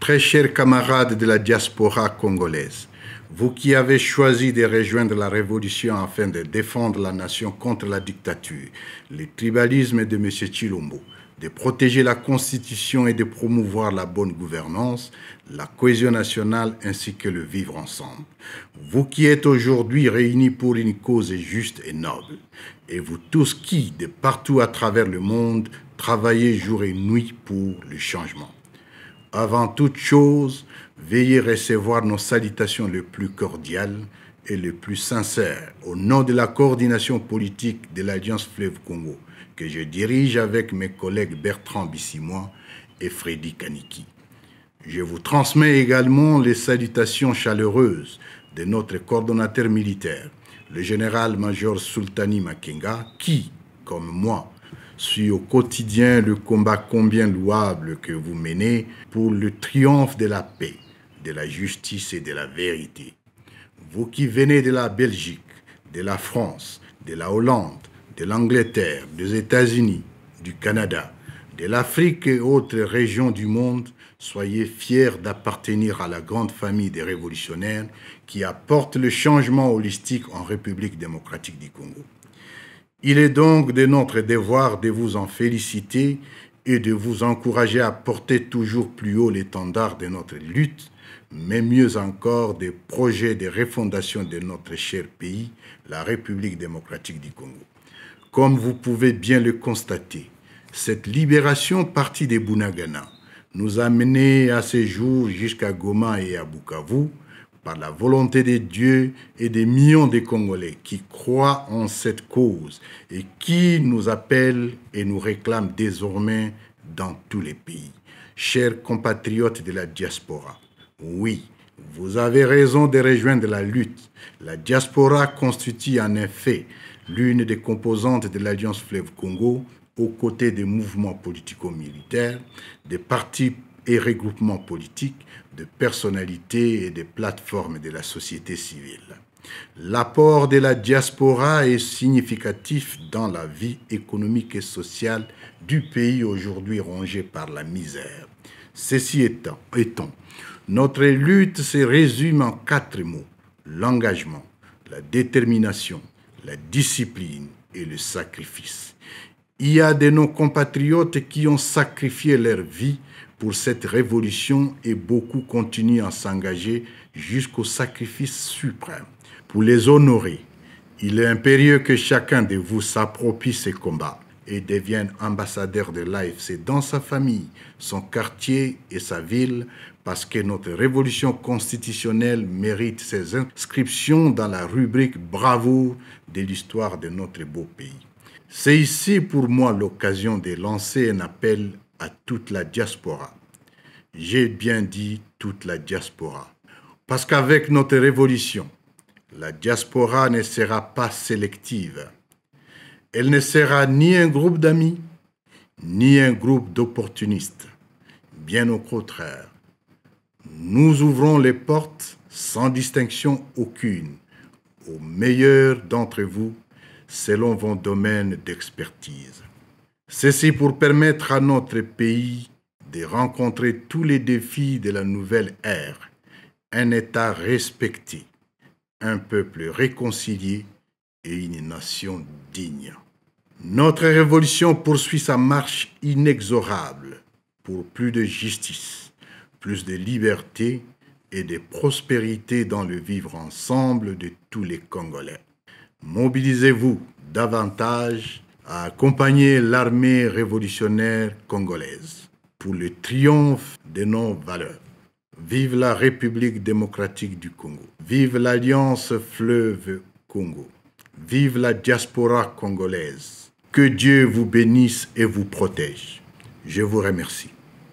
Très chers camarades de la diaspora congolaise, vous qui avez choisi de rejoindre la révolution afin de défendre la nation contre la dictature, le tribalisme de M. Tshilombo, de protéger la Constitution et de promouvoir la bonne gouvernance, la cohésion nationale ainsi que le vivre ensemble. Vous qui êtes aujourd'hui réunis pour une cause juste et noble, et vous tous qui, de partout à travers le monde, travaillez jour et nuit pour le changement. Avant toute chose, veuillez recevoir nos salutations les plus cordiales et les plus sincères au nom de la coordination politique de l'Alliance Fleuve Congo que je dirige avec mes collègues Bertrand Bissimois et Freddy Kaniki. Je vous transmets également les salutations chaleureuses de notre coordonnateur militaire, le général-major Sultani Makenga, qui, comme moi, suit au quotidien le combat combien louable que vous menez pour le triomphe de la paix, de la justice et de la vérité. Vous qui venez de la Belgique, de la France, de la Hollande, de l'Angleterre, des États-Unis, du Canada, de l'Afrique et autres régions du monde, soyez fiers d'appartenir à la grande famille des révolutionnaires qui apportent le changement holistique en République démocratique du Congo. Il est donc de notre devoir de vous en féliciter et de vous encourager à porter toujours plus haut l'étendard de notre lutte, mais mieux encore des projets de refondation de notre cher pays, la République démocratique du Congo. Comme vous pouvez bien le constater, cette libération partie de Bunagana nous a menés à ce jour jusqu'à Goma et à Bukavu par la volonté de Dieu et des millions de Congolais qui croient en cette cause et qui nous appellent et nous réclament désormais dans tous les pays. Chers compatriotes de la diaspora, oui, vous avez raison de rejoindre la lutte. La diaspora constitue en effet l'une des composantes de l'Alliance Fleuve Congo aux côtés des mouvements politico-militaires, des partis et regroupements politiques, de personnalités et des plateformes de la société civile. L'apport de la diaspora est significatif dans la vie économique et sociale du pays aujourd'hui rongé par la misère. Ceci étant, notre lutte se résume en 4 mots: l'engagement, la détermination, la discipline et le sacrifice. Il y a de nos compatriotes qui ont sacrifié leur vie pour cette révolution et beaucoup continuent à s'engager jusqu'au sacrifice suprême. Pour les honorer, il est impérieux que chacun de vous s'approprie ces combats et devienne ambassadeur de l'AFC dans sa famille, son quartier et sa ville, parce que notre révolution constitutionnelle mérite ses inscriptions dans la rubrique bravoure de l'histoire de notre beau pays. C'est ici pour moi l'occasion de lancer un appel à toute la diaspora. J'ai bien dit toute la diaspora. Parce qu'avec notre révolution, la diaspora ne sera pas sélective. Elle ne sera ni un groupe d'amis, ni un groupe d'opportunistes. Bien au contraire, nous ouvrons les portes sans distinction aucune aux meilleurs d'entre vous selon vos domaines d'expertise. Ceci pour permettre à notre pays de rencontrer tous les défis de la nouvelle ère, un État respecté, un peuple réconcilié et une nation digne. Notre révolution poursuit sa marche inexorable pour plus de justice, plus de liberté et de prospérité dans le vivre ensemble de tous les Congolais. Mobilisez-vous davantage à accompagner l'armée révolutionnaire congolaise pour le triomphe de nos valeurs. Vive la République démocratique du Congo. Vive l'Alliance Fleuve Congo. Vive la diaspora congolaise. Que Dieu vous bénisse et vous protège. Je vous remercie.